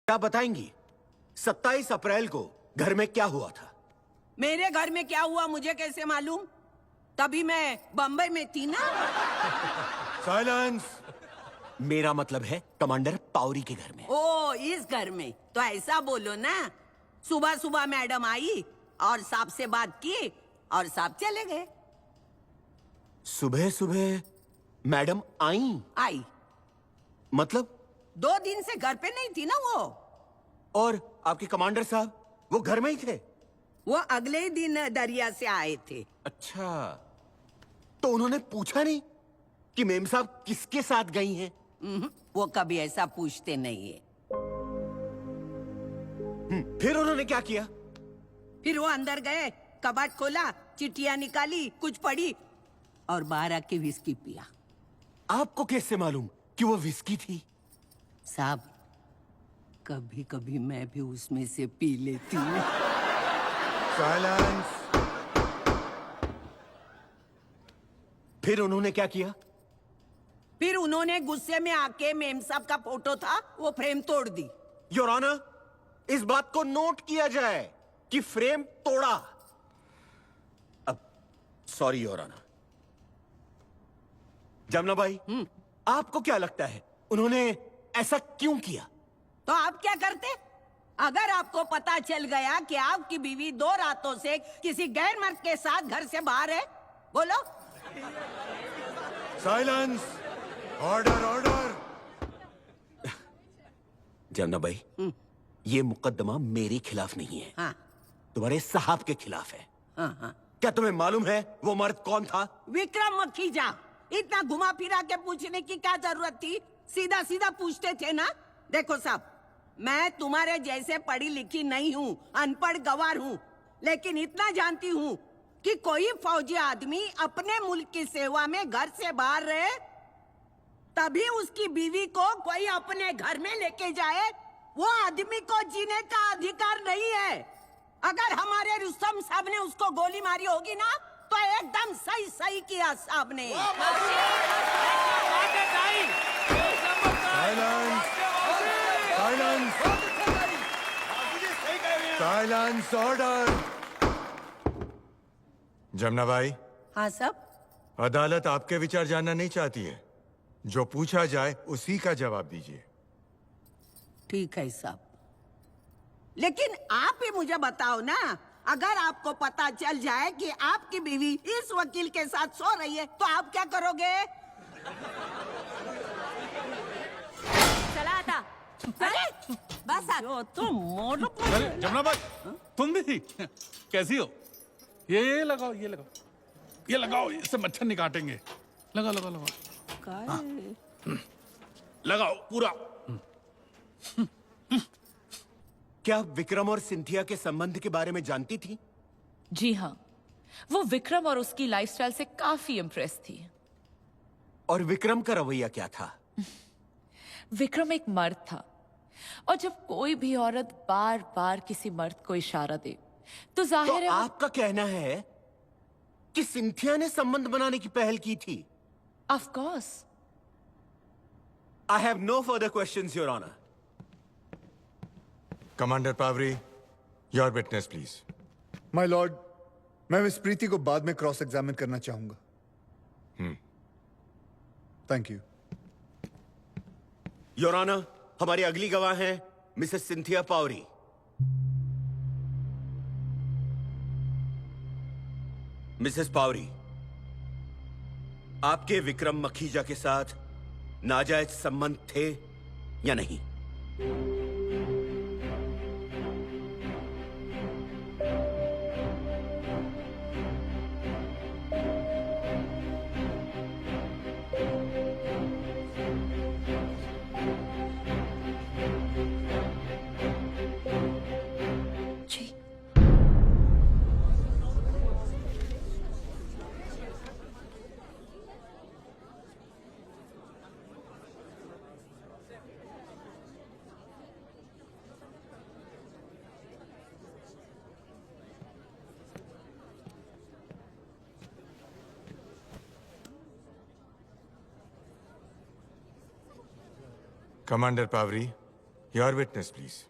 क्या बताएंगी 27 अप्रैल को घर में क्या हुआ था? मेरे घर में क्या हुआ मुझे कैसे मालूम? तभी मैं बंबई में थी ना। साइलेंस। मेरा मतलब है कमांडर पावरी के घर में। ओ, इस घर में तो ऐसा बोलो ना। सुबह सुबह मैडम आई और साहब से बात की और साहब चले गए। सुबह सुबह मैडम आई? मतलब 2 दिन से घर पे नहीं थी ना वो। और आपके कमांडर साहब वो घर में ही थे? वो अगले ही दिन दरिया से आए थे। अच्छा, तो उन्होंने पूछा नहीं कि मेम साहब किसके साथ गई हैं? वो कभी ऐसा पूछते नहीं है। फिर उन्होंने क्या किया? फिर वो अंदर गए, कबाड़ खोला, चिट्ठियां निकाली, कुछ पढ़ी और बाहर आके विस्की पिया। आपको कैसे मालूम कि वो विस्की थी? साहब, कभी कभी मैं भी उसमें से पी लेती हूँ। साइलेंस। फिर उन्होंने क्या किया? फिर उन्होंने गुस्से में आके मेम साहब का फोटो था वो फ्रेम तोड़ दी। योर ऑनर, इस बात को नोट किया जाए कि फ्रेम तोड़ा। अब सॉरी योर ऑनर। जमुना भाई, आपको क्या लगता है उन्होंने ऐसा क्यों किया? तो आप क्या करते अगर आपको पता चल गया कि आपकी बीवी 2 रातों से किसी गैर मर्द के साथ घर से बाहर है? बोलो। साइलेंस। Order order. जमुना भाई, ये मुकदमा मेरे खिलाफ नहीं है। हाँ। तुम्हारे साहब के खिलाफ है। हाँ। क्या तुम्हें मालूम है वो मर्द कौन था? विक्रम मखीजा। इतना घुमा फिरा के पूछने की क्या जरूरत थी? सीधा सीधा पूछते थे ना। देखो साहब, मैं तुम्हारे जैसे पढ़ी लिखी नहीं हूँ, अनपढ़ गवार हूँ, लेकिन इतना जानती हूँ कि कोई फौजी आदमी अपने मुल्क की सेवा में घर से बाहर रहे तभी उसकी बीवी को कोई अपने घर में लेके जाए। वो आदमी को जीने का अधिकार नहीं है। अगर हमारे रुस्तम साहब ने उसको गोली मारी होगी ना तो एकदम सही सही किया साहब ने। Silence order. जमुना भाई, हाँ साहब। अदालत आपके विचार जानना नहीं चाहती है। जो पूछा जाए उसी का जवाब दीजिए। ठीक है साहब, लेकिन आप ही मुझे बताओ ना, अगर आपको पता चल जाए कि आपकी बीवी इस वकील के साथ सो रही है तो आप क्या करोगे? चला आता। अरे बस आप। जो तो मोड़। अरे जमुना भाई, तुम भी कैसी हो? ये लगाओ, ये लगाओ, ये लगाओ, इससे मच्छर नहीं काटेंगे। लगाओ लगाओ लगाओ। लगाओ पूरा। क्या विक्रम और सिंथिया के संबंध के बारे में जानती थी? जी हाँ, वो विक्रम और उसकी लाइफस्टाइल से काफी इम्प्रेस थी। और विक्रम का रवैया क्या था? विक्रम एक मर्द था और जब कोई भी औरत बार बार किसी मर्द को इशारा दे तो जाहिर है आपका कहना है कि सिंथिया ने संबंध बनाने की पहल की थी? Of course. I have no further questions your honour. Commander Pavri, your witness please. My lord, मैं मिस प्रीति को बाद में क्रॉस एग्जामिन करना चाहूंगा। Thank you your honour. हमारी अगली गवाह हैं Mrs Cynthia Pavri. Mrs Pavri, आपके विक्रम मखीजा के साथ नाजायज संबंध थे या नहीं? जी। Commander Pavri, your witness please.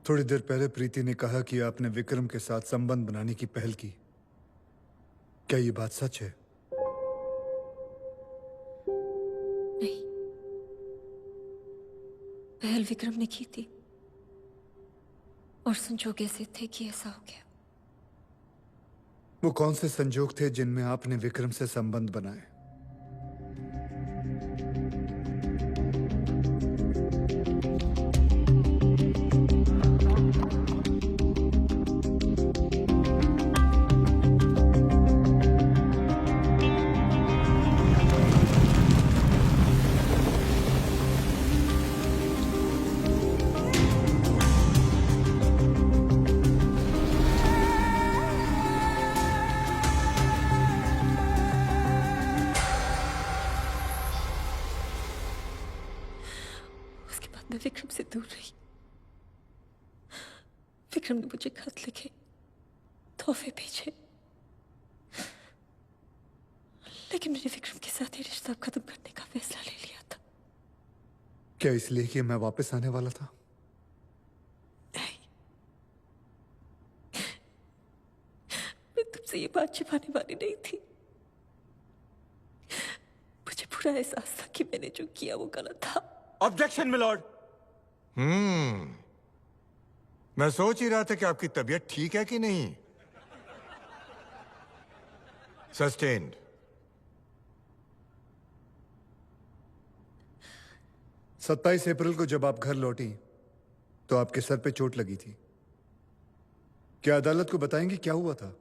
थोड़ी देर पहले प्रीति ने कहा कि आपने विक्रम के साथ संबंध बनाने की पहल की। क्या ये बात सच है? नहीं, पहल विक्रम ने की थी और संजोग ऐसे थे कि ऐसा हो गया। वो कौन से संजोग थे जिनमें आपने विक्रम से संबंध बनाए? मैं विक्रम से दूर रही। विक्रम ने मुझे खत लिखे, तोहफे भेजे, लेकिन मैंने विक्रम के साथ ये रिश्ता खत्म करने का फैसला ले लिया था। क्या इसलिए कि मैं वापस आने वाला था? नहीं, मैं तुमसे ये बात छिपाने वाली नहीं थी। मुझे पूरा एहसास था कि मैंने जो किया वो गलत था। Objection my lord. मैं सोच ही रहा था कि आपकी तबीयत ठीक है कि नहीं। सस्टेन्ड। सत्ताईस अप्रैल को जब आप घर लौटी तो आपके सर पे चोट लगी थी। क्या अदालत को बताएंगे क्या हुआ था?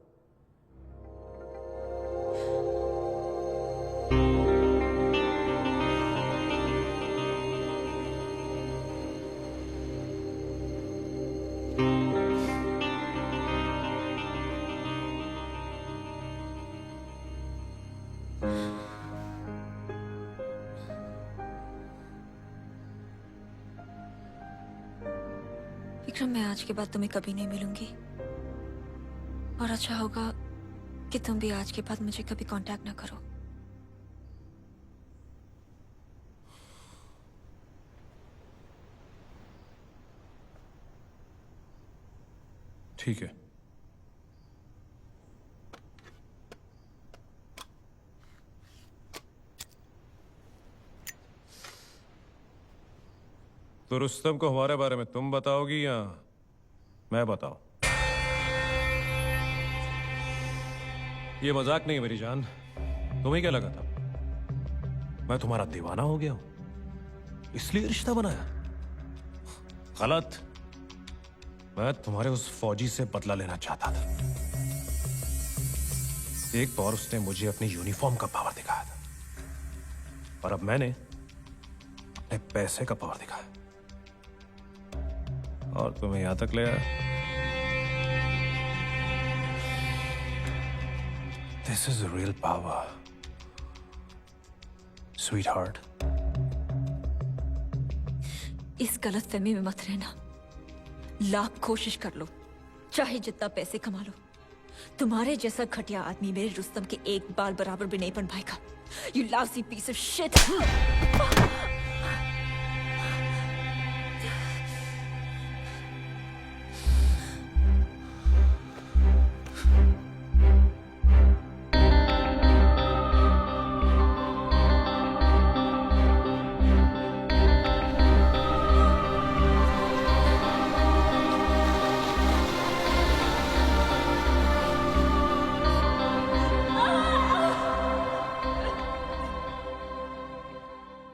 विक्रम, मैं आज के बाद तुम्हें कभी नहीं मिलूंगी और अच्छा होगा कि तुम भी आज के बाद मुझे कभी कांटेक्ट ना करो। ठीक है। तो रुस्तम को हमारे बारे में तुम बताओगी या मैं बताऊं? ये मजाक नहीं मेरी जान। तुम्हें क्या लगा था मैं तुम्हारा दीवाना हो गया हूं इसलिए रिश्ता बनाया? गलत। मैं तुम्हारे उस फौजी से बदला लेना चाहता था। एक बार उसने मुझे अपनी यूनिफॉर्म का पावर दिखाया था और अब मैंने अपने पैसे का पावर दिखाया और तुम्हें यहां तक ले आया। This is real power sweet heart. इस गलतफहमी में मत रहना। लाख कोशिश कर लो, चाहे जितना पैसे कमा लो, तुम्हारे जैसा घटिया आदमी मेरे रुस्तम के एक बाल बराबर भी नहीं बन पाएगा। You lousy piece of shit!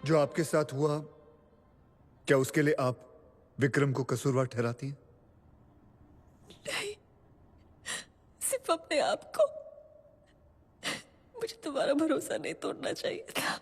जो आपके साथ हुआ, क्या उसके लिए आप विक्रम को कसूरवार ठहराती हैं? नहीं, सिर्फ अपने आप को। मुझे तुम्हारा भरोसा नहीं तोड़ना चाहिए था।